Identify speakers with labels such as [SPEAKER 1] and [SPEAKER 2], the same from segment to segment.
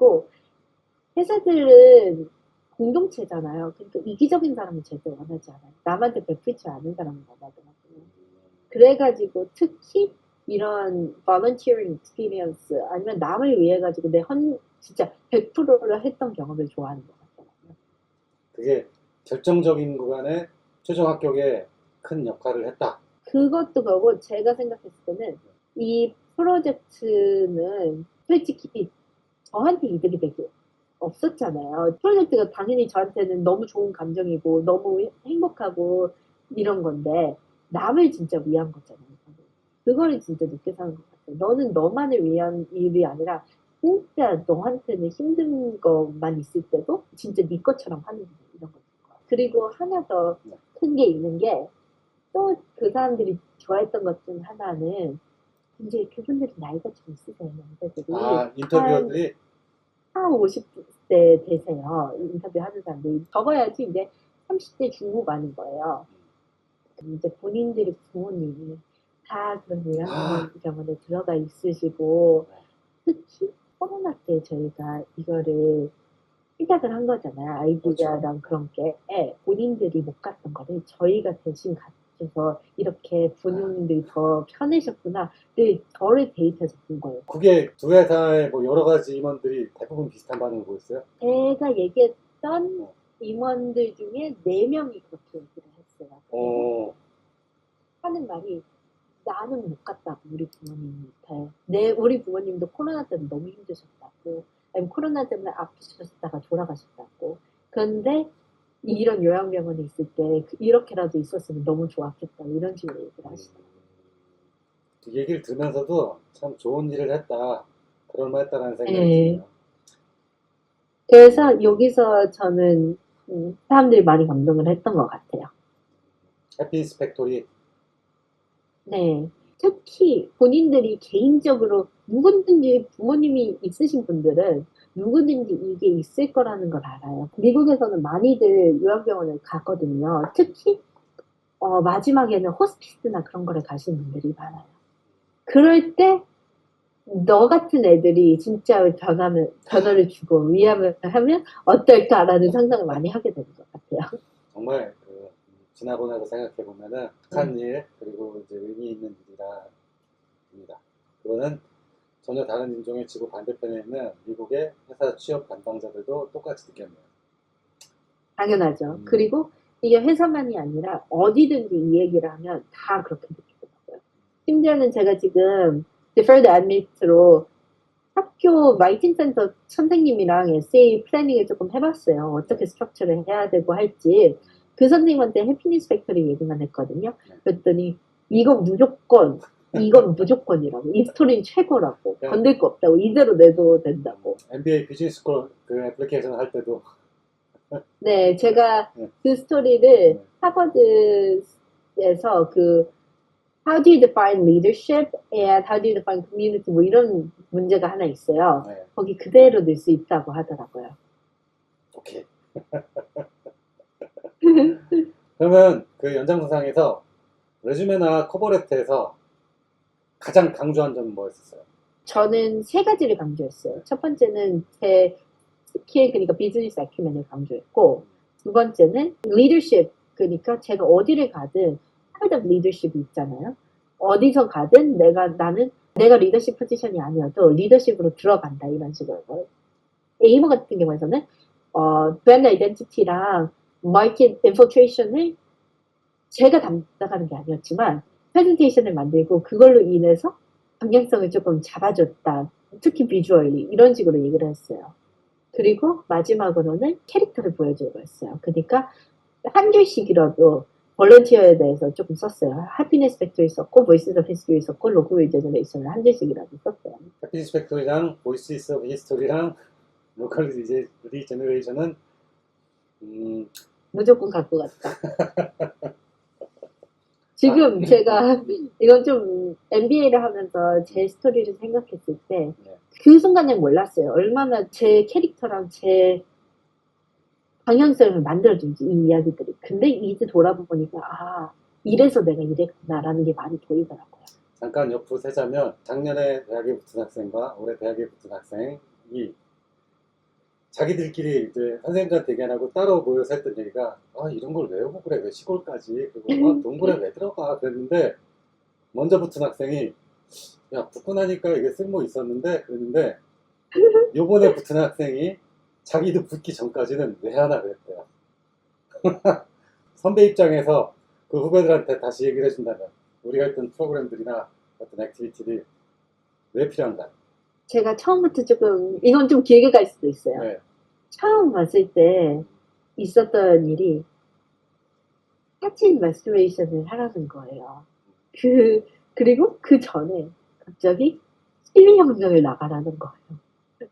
[SPEAKER 1] 그리고 회사들은 공동체잖아요. 그러니까 이기적인 사람은 절대 원하지 않아요. 남한테 베풀지 않은 사람은 원하더라고요. 그래가지고 특히 이런 volunteering experience 아니면 남을 위해 가지고 진짜 100%를 했던 경험을 좋아하는 것 같더라고요.
[SPEAKER 2] 그게 결정적인 구간에 최종 합격에 큰 역할을 했다.
[SPEAKER 1] 그것도 그거고 제가 생각했을 때는 이 프로젝트는 솔직히 저한테 이득이 되게 없었잖아요. 프로젝트가 당연히 저한테는 너무 좋은 감정이고 너무 행복하고 이런 건데 남을 진짜 위한 거잖아요. 그거를 진짜 늦게 사는 것 같아요. 너는 너만을 위한 일이 아니라 진짜 너한테는 힘든 것만 있을 때도 진짜 네 것처럼 하는 이런 거. 그리고 하나 더 큰 게 있는 게 또 그 사람들이 좋아했던 것 중 하나는 이제 그분들이 나이가 좀 있으세요. 남자들이
[SPEAKER 2] 인터뷰어들이
[SPEAKER 1] 한 50대 되세요. 인터뷰 하는 사람들이 적어야지 이제 30대 중후반인 거예요. 이제 본인들의 부모님이 다 그런 요양병원에 들어가 있으시고 특히 코로나 때 저희가 이거를 시작을 한 거잖아요. 아이디어랑
[SPEAKER 2] 그렇죠.
[SPEAKER 1] 그런 게 본인들이 못 갔던 거를 저희가 대신 가져서 이렇게 부모님들이 더 편해졌구나. 저를 데이터에서 본 거예요.
[SPEAKER 2] 그게 두 회사의 뭐 여러 가지 임원들이 대부분 비슷한 반응을 보였어요?
[SPEAKER 1] 제가 얘기했던 임원들 중에 4명이 그렇게 얘기를 했어요. 하는 말이 나는 못 갔다고 우리 부모님한테. 우리 부모님도 코로나 때문에 너무 힘드셨다고. 아니면 코로나 때문에 아프셨다가 돌아가셨다고. 그런데 이런 요양병원에 있을 때 이렇게라도 있었으면 너무 좋았겠다. 이런 식으로 얘기를 하시더라고요.
[SPEAKER 2] 그 얘기를 들으면서도 참 좋은 일을 했다. 그럴만했다라는 생각이 드네요.
[SPEAKER 1] 그래서 여기서 저는 사람들이 많이 감동을 했던 것 같아요.
[SPEAKER 2] 해피니스 팩토리.
[SPEAKER 1] 네. 특히 본인들이 개인적으로 누구든지 부모님이 있으신 분들은 누구든지 이게 있을 거라는 걸 알아요. 미국에서는 많이들 요양병원을 가거든요. 특히 마지막에는 호스피스나 그런 거를 가시는 분들이 많아요. 그럴 때 너 같은 애들이 진짜 변화를 주고 위함을 하면 어떨까라는 상상을 많이 하게 되는 것 같아요.
[SPEAKER 2] 정말 지나고 나서 생각해 보면은 착한 일 그리고 이제 의미 있는 일이라입니다. 그거는 전혀 다른 인종의 지구 반대편에 있는 미국의 회사 취업 담당자들도 똑같이 느꼈네요.
[SPEAKER 1] 당연하죠. 그리고 이게 회사만이 아니라 어디든지 이 얘기를 하면 다 그렇게 느끼더라고요. 심지어는 제가 지금 Deferred Admit로 학교 라이팅 센터 선생님이랑 에세이 플래닝을 조금 해봤어요. 어떻게 스트럭처를 해야 되고 할지. 그 선생님한테 해피니스 팩토리 얘기만 했거든요. 그랬더니 이건 무조건이라고. 이 스토리는 최고라고. 건들 거 없다고. 이대로 내도 된다고.
[SPEAKER 2] MBA 비즈니스 스쿨 그 애플리케이션 할 때도
[SPEAKER 1] 네, 제가 그 스토리를 하버드에서 How do you define leadership and how do you define community 뭐 이런 문제가 하나 있어요. 거기 그대로 넣을 수 있다고 하더라고요.
[SPEAKER 2] 오케이. 그러면 그 연장선상에서 레주메나 커버레터에서 가장 강조한 점은 뭐였었어요?
[SPEAKER 1] 저는 3가지를 강조했어요. 첫 번째는 제 스킬, 그러니까 비즈니스 아큐멘을 강조했고, 두 번째는 리더십, 그러니까 제가 어디를 가든 part of leadership이 있잖아요. 어디서 가든 내가 리더십 포지션이 아니어도 리더십으로 들어간다 이런 식으로. 에이머 같은 경우에서는 브랜드 아이덴티티랑 마켓 인포트레이션을 제가 담당하는 게 아니었지만 프레젠테이션을 만들고 그걸로 인해서 방향성을 조금 잡아줬다. 특히 비주얼리 이런 식으로 얘기를 했어요. 그리고 마지막으로는 캐릭터를 보여주고 했어요. 그러니까 한 줄씩이라도 볼런티어에 대해서 조금 썼어요. 해피니스 팩토리 썼고 보이스 오브 히스토리 썼고 로컬 제너레이션을 한 줄씩이라도 썼어요.
[SPEAKER 2] 해피니스 팩토리랑 보이스 오브 히스토리랑 로컬 리제너레이션은
[SPEAKER 1] 무조건 갖고 갔다. 지금 제가 이건 좀 MBA를 하면서 제 스토리를 생각했을 때 그 순간에 몰랐어요. 얼마나 제 캐릭터랑 제 방향성을 만들어준지 이 이야기들이. 근데 이제 돌아보니까 이래서 내가 이랬구나라는 게 많이 보이더라고요.
[SPEAKER 2] 잠깐 옆으로 세자면 작년에 대학에 붙은 학생과 올해 대학에 붙은 학생이 자기들끼리 이제 선생님들한테 얘기 안 하고 따로 모여서 했던 얘기가 이런 걸 외우고 그래 왜 시골까지 그리고 동굴에 왜 들어가 그랬는데 먼저 붙은 학생이 야 붙고 나니까 이게 쓸모 있었는데 그랬는데 요번에 붙은 학생이 자기도 붙기 전까지는 왜 하나 그랬대요. 선배 입장에서 그 후배들한테 다시 얘기를 해준다면 우리가 했던 프로그램들이나 어떤 액티비티들이 왜 필요한가?
[SPEAKER 1] 제가 처음부터 조금, 이건 좀 길게 갈 수도 있어요.
[SPEAKER 2] 네.
[SPEAKER 1] 처음 왔을 때 있었던 일이 사진 레스토레이션을 하라는 거예요. 그리고 그 전에 갑자기 심리혁명을 나가라는 거예요.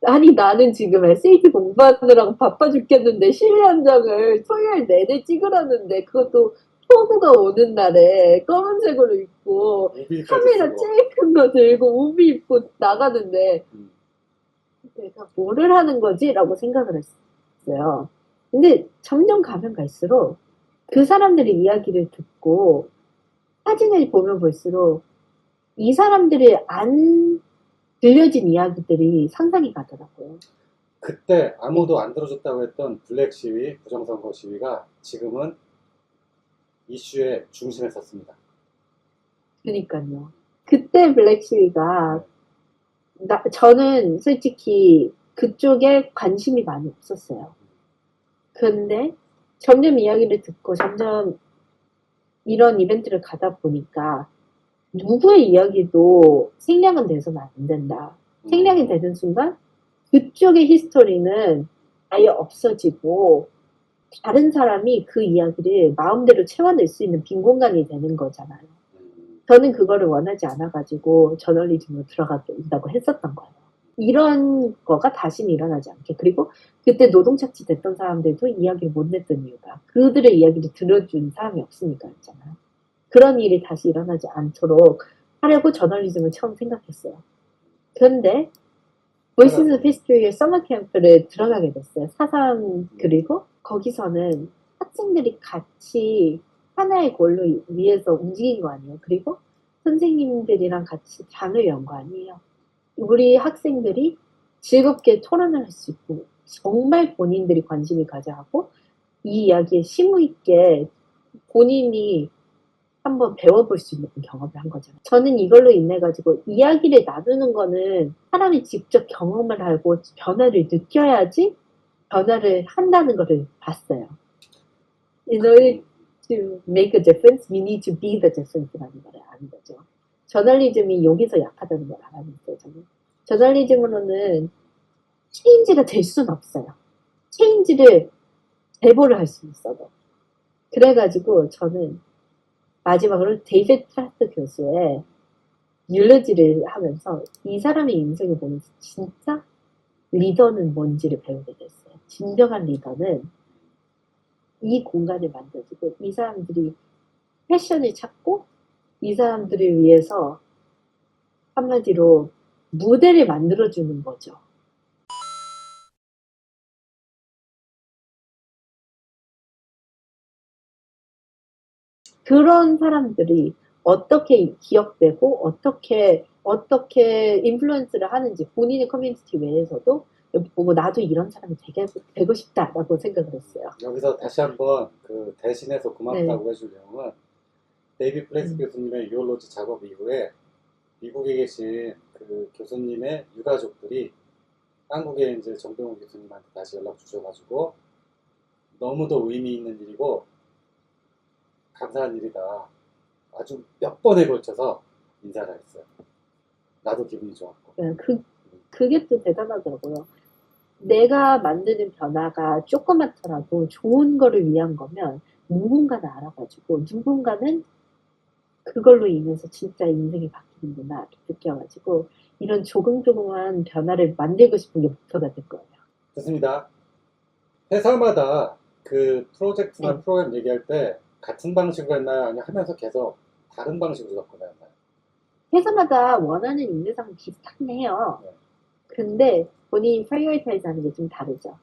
[SPEAKER 1] 아니, 나는 지금 SAT 공부하느라고 바빠 죽겠는데 심리 현장을 토요일 내내 찍으라는데 그것도 폭우가 오는 날에 검은색으로 입고 카메라 제일 큰 거 들고 우비 입고 나가는데 내가 뭐를 하는 거지? 라고 생각을 했어요. 근데 점점 가면 갈수록 그 사람들의 이야기를 듣고 사진을 보면 볼수록 이 사람들의 안 들려진 이야기들이 상상이 가더라고요.
[SPEAKER 2] 그때 아무도 안 들어줬다고 했던 블랙 시위, 부정선거 시위가 지금은 이슈의 중심에 섰습니다.
[SPEAKER 1] 그러니까요. 그때 블랙 시위가 저는 솔직히 그쪽에 관심이 많이 없었어요. 그런데 점점 이야기를 듣고 점점 이런 이벤트를 가다 보니까 누구의 이야기도 생략은 돼서는 안 된다. 생략이 되는 순간 그쪽의 히스토리는 아예 없어지고 다른 사람이 그 이야기를 마음대로 채워낼 수 있는 빈 공간이 되는 거잖아요. 저는 그거를 원하지 않아가지고 저널리즘으로 들어간다고 했었던 거예요. 이런 거가 다시는 일어나지 않게. 그리고 그때 노동착취 됐던 사람들도 이야기를 못 냈던 이유가 그들의 이야기를 들어준 사람이 없으니까였잖아요. 그런 일이 다시 일어나지 않도록 하려고 저널리즘을 처음 생각했어요. 그런데 Voices of History의 서머 캠프를 들어가게 됐어요. 사상 그리고 거기서는 학생들이 같이 하나의 골로 위해서 움직인 거 아니에요. 그리고 선생님들이랑 같이 장을 연 거 아니에요. 우리 학생들이 즐겁게 토론을 할 수 있고 정말 본인들이 관심이 가져 하고 이 이야기에 심의 있게 본인이 한번 배워볼 수 있는 경험을 한 거잖아요. 저는 이걸로 인해 가지고 이야기를 나누는 거는 사람이 직접 경험을 하고 변화를 느껴야지 변화를 한다는 것을 봤어요. In order to make a difference, you need to be the difference라는 걸 아는 거죠. 저널리즘이 여기서 약하다는 걸 알아냈어요. 저는. 저널리즘으로는 체인지가 될 수는 없어요. 체인지를 제보를 할 수 있어도. 그래가지고 저는 마지막으로 데이비드 프라스트 교수의 율러지를 하면서 이 사람의 인생을 보면서 진짜 리더는 뭔지를 배우게 됐어요. 진정한 리더는 이 공간을 만들어주고 이 사람들이 패션을 찾고 이 사람들을 위해서 한마디로 무대를 만들어주는 거죠. 그런 사람들이 어떻게 기억되고 어떻게 인플루언스를 하는지 본인의 커뮤니티 외에서도 보고 나도 이런 사람이 되고 싶다라고 생각을 했어요.
[SPEAKER 2] 여기서 다시 한번 그 대신해서 고맙다고 해줄 내용은 데이비드 프레스 교수님의 유올로지 작업 이후에 미국에 계신 그 교수님의 유가족들이 한국에 이제 정병훈 교수님한테 다시 연락 주셔가지고 너무도 의미 있는 일이고 감사한 일이다. 아주 몇 번에 걸쳐서 인사를 했어요. 나도 기분이 좋았고.
[SPEAKER 1] 네, 그게 또 대단하더라고요. 내가 만드는 변화가 조그맣더라도 좋은 거를 위한 거면 누군가는 알아가지고 누군가는 그걸로 인해서 진짜 인생이 바뀌는구나 느껴가지고 이런 조금조금한 변화를 만들고 싶은 게 목표가 될 거예요.
[SPEAKER 2] 좋습니다. 회사마다 그 프로젝트나 프로그램 얘기할 때 같은 방식으로 했나요? 아니면 하면서 계속 다른 방식으로 접근했나요?
[SPEAKER 1] 회사마다 원하는 인재상은 비슷하긴 해요.
[SPEAKER 2] 네.
[SPEAKER 1] 근데 본인이 프라이어리타이즈 하는 게 좀 다르죠.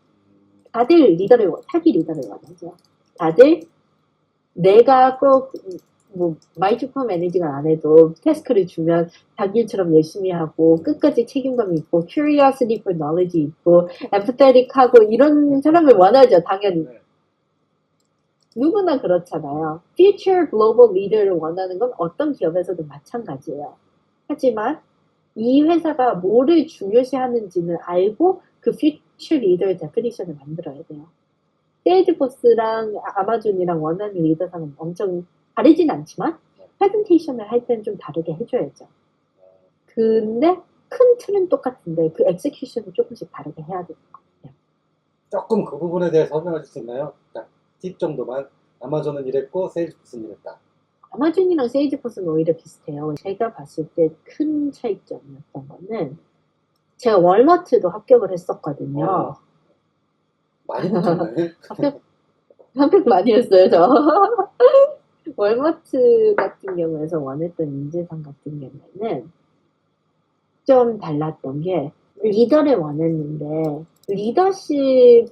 [SPEAKER 1] 다들 사기 리더를 원하죠. 다들 내가 꼭 뭐 마이크로 매니징을 안 해도 태스크를 주면 자기 일처럼 열심히 하고 끝까지 책임감이 있고 curiosity for knowledge 있고 empathetic하고 이런 사람을 원하죠. 당연히
[SPEAKER 2] 네.
[SPEAKER 1] 누구나 그렇잖아요. future global leader를 원하는 건 어떤 기업에서도 마찬가지예요. 하지만 이 회사가 뭐를 중요시하는지는 알고 그 future leader definition을 만들어야 돼요. 세일즈포스랑 아마존이랑 원하는 리더상은 엄청 다르진 않지만 프레젠테이션을 할 때는 좀 다르게 해줘야죠. 근데 큰 틀은 똑같은데 그 엑세큐션을 조금씩 다르게 해야 돼요.
[SPEAKER 2] 조금 그 부분에 대해 설명해 줄 수 있나요? 딱 팁 정도만. 아마존은 이랬고 세일즈포스는 이랬다.
[SPEAKER 1] 아마존이랑 세일즈포스는 오히려 비슷해요. 제가 봤을 때 큰 차이점이었던 거는 제가 월마트도 합격을 했었거든요.
[SPEAKER 2] 많이 붙었네.
[SPEAKER 1] 합격 많이 했어요, 저. 월마트 같은 경우에서 원했던 인재상 같은 경우에는 좀 달랐던 게 리더를 원했는데 리더십이랑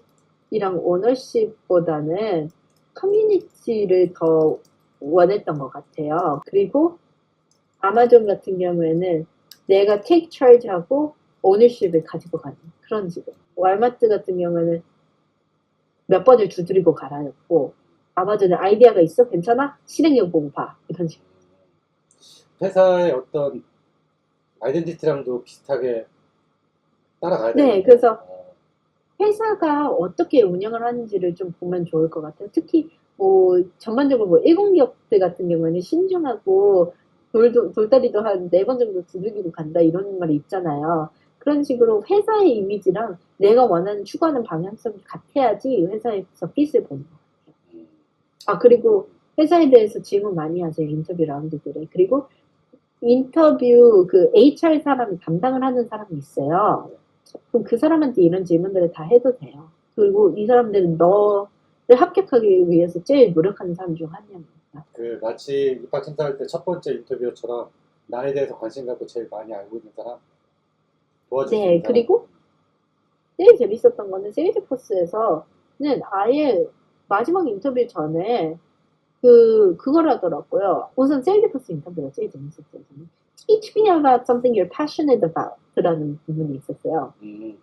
[SPEAKER 1] 오너십보다는 커뮤니티를 더 원했던 것 같아요. 그리고 아마존 같은 경우에는 내가 take charge하고 오너십을 가지고 가는 그런 식으로. 월마트 같은 경우에는 몇 번을 두드리고 가라였고 아마존은 아이디어가 있어? 괜찮아? 실행력 보고 봐. 이런 식으로.
[SPEAKER 2] 회사의 어떤 아이덴티티랑도 비슷하게 따라가야 돼요.
[SPEAKER 1] 네, 그래서 회사가 어떻게 운영을 하는지를 좀 보면 좋을 것 같아요. 특히 뭐 전반적으로 뭐 일공기업들 같은 경우에는 신중하고 돌다리도 한 4번 정도 두들기고 간다 이런 말이 있잖아요. 그런 식으로 회사의 이미지랑 내가 원하는 추구하는 방향성이 같아야지 회사에서 핏을 보는 것 같아요. 아, 그리고 회사에 대해서 질문 많이 하세요. 인터뷰 라운드들에. 그리고 인터뷰 그 HR 사람이 담당을 하는 사람이 있어요. 그럼 그 사람한테 이런 질문들을 다 해도 돼요. 그리고 이 사람들은 너를 합격하기 위해서 제일 노력하는 사람 중 한 명입니다.
[SPEAKER 2] 그 마치 입학 심사할 때 첫 번째 인터뷰처럼 나에 대해서 관심 갖고 제일 많이 알고 있는 사람 도와줄 수 있는
[SPEAKER 1] 네,
[SPEAKER 2] 사람.
[SPEAKER 1] 그리고 제일 재밌었던 거는 세일즈포스에서는 아예 마지막 인터뷰 전에 그걸 하더라고요. 우선 세일즈포스 인터뷰가 제일 재밌었어요. 저는. Teach me about something you're passionate about 라는 부분이 있었어요.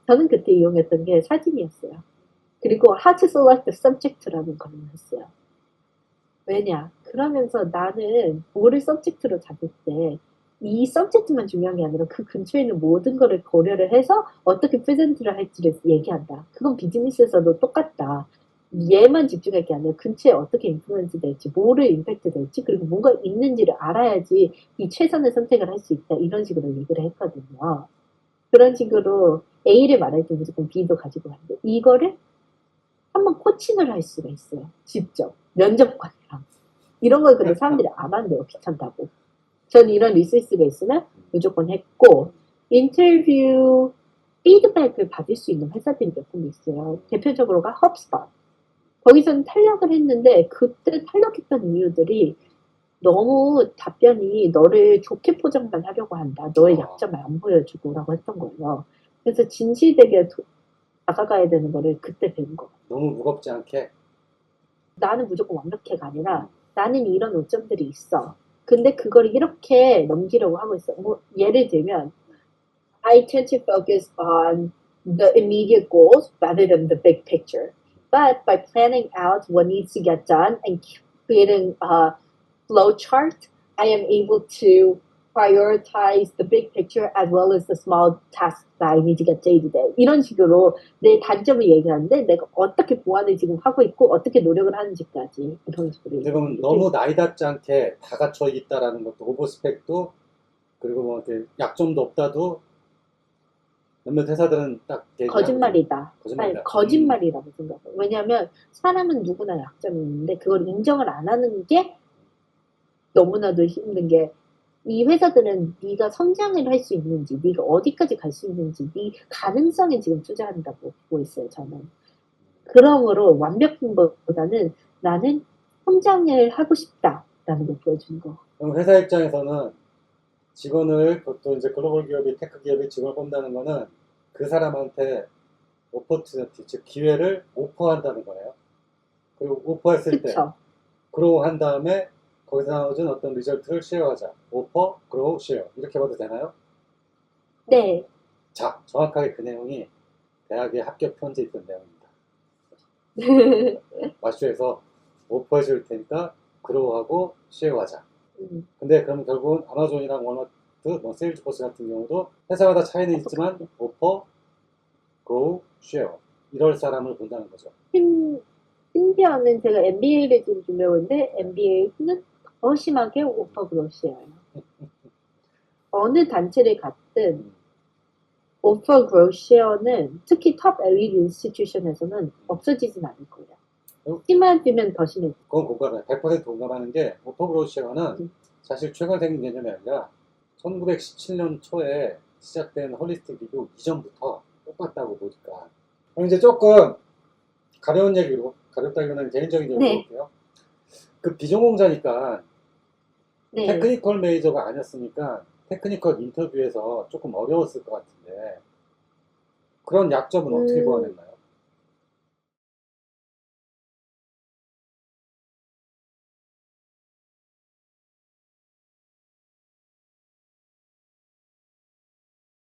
[SPEAKER 1] 저는 그때 이용했던 게 사진이었어요. 그리고 how to select the subject라는 걸 했어요. 왜냐? 그러면서 나는 뭐를 subject로 잡을 때 이 subject만 중요한 게 아니라 그 근처에 있는 모든 거를 고려를 해서 어떻게 프레젠트를 할지를 얘기한다. 그건 비즈니스에서도 똑같다. 얘만 집중할 게 아니라 근처에 어떻게 인플루언스 될지, 뭐를 임팩트 될지, 그리고 뭔가 있는지를 알아야지 이 최선의 선택을 할 수 있다. 이런 식으로 얘기를 했거든요. 그런 식으로 A를 말할 때 무조건 B도 가지고 가는데 이거를 한번 코칭을 할 수가 있어요. 직접. 면접관이랑. 이런 걸 근데 사람들이 안 한대요. 귀찮다고. 전 이런 리서치가 있으면 무조건 했고 인터뷰 피드백을 받을 수 있는 회사들이 몇 군데 있어요. 대표적으로가 헙스팟. 거기서는 탈락을 했는데 그때 탈락했던 이유들이 너무 답변이 너를 좋게 포장만 하려고 한다. 너의 약점을 안 보여주고 라고 했던 거예요. 그래서 진실되게 다가가야 되는 거를 그때 배운 거.
[SPEAKER 2] 너무 무겁지 않게.
[SPEAKER 1] 나는 무조건 완벽해가 아니라 나는 이런 오점들이 있어. 근데 그걸 이렇게 넘기려고 하고 있어. 뭐 예를 들면 I tend to focus on the immediate goals rather than the big picture. But by planning out what needs to get done and creating a flow chart, I am able to prioritize the big picture as well as the small tasks that I need to get day to day. 이런 식으로 내 단점을 얘기하는데 내가 어떻게 보완을 지금 하고 있고 어떻게 노력을 하는지까지 이런 식으로.
[SPEAKER 2] 지금 너무 나이답지 않게 다 갖춰 있다라는 것도 오버스펙도 그리고 뭐 이렇게 약점도 없다도 몇몇 회사들은 딱
[SPEAKER 1] 거짓말이다.
[SPEAKER 2] 거짓말이다.
[SPEAKER 1] 아니, 거짓말이라고 생각해요. 왜냐하면 사람은 누구나 약점이 있는데 그걸 인정을 안 하는 게 너무나도 힘든 게 이 회사들은 네가 성장을 할 수 있는지, 네가 어디까지 갈 수 있는지, 네 가능성에 지금 투자한다고 보고 있어요, 저는. 그러므로 완벽한 것보다는 나는 성장을 하고 싶다라는 걸 보여주는 거.
[SPEAKER 2] 그럼 회사 입장에서는 직원을 보통 이제 글로벌 기업이 테크 기업이 직원을 뽑는다는 거는 그 사람한테 오퍼튜니티 즉 기회를 오퍼한다는 거네요. 그리고 오퍼했을 때
[SPEAKER 1] 그쵸?
[SPEAKER 2] 그러고 한 다음에 거기서 나오는 어떤 리절트를 쉐어하자. 오퍼, 그로우, 쉐어. 이렇게 봐도 되나요?
[SPEAKER 1] 네.
[SPEAKER 2] 자, 정확하게 그 내용이 대학의 합격 편지에 있던 내용입니다. 마슈에서 오퍼해 줄 테니까 그로우하고 쉐어하자. 근데 그럼 결국은 아마존이랑 월마트, 뭐 세일즈포스 같은 경우도 회사마다 차이는 있지만 오퍼, 그로우, 쉐어 이럴 사람을 본다는 거죠.
[SPEAKER 1] 심지어는 제가 MBA를 지금 준비하는데 MBA는 더 심하게 오퍼 그로시예요. 어느 단체를 갔든 오퍼 그로시어는 특히 톱 엘리트 인스티튜션에서는 없어지진 않을 거예요. 심해지면 더 심해져.
[SPEAKER 2] 그건 공감해. 100% 공감하는 게 오퍼 그로우 쉐어는 사실 최근 생긴 개념이 아니라 1917년 초에 시작된 홀리스틱 리뷰 이전부터 똑같다고 보니까 이제 조금 가벼운 얘기로 가볍다기보다는 개인적인 얘기로 볼게요. 그 비전공자니까
[SPEAKER 1] 네.
[SPEAKER 2] 테크니컬 메이저가 아니었으니까 테크니컬 인터뷰에서 조금 어려웠을 것 같은데 그런 약점은 어떻게 보완했나요?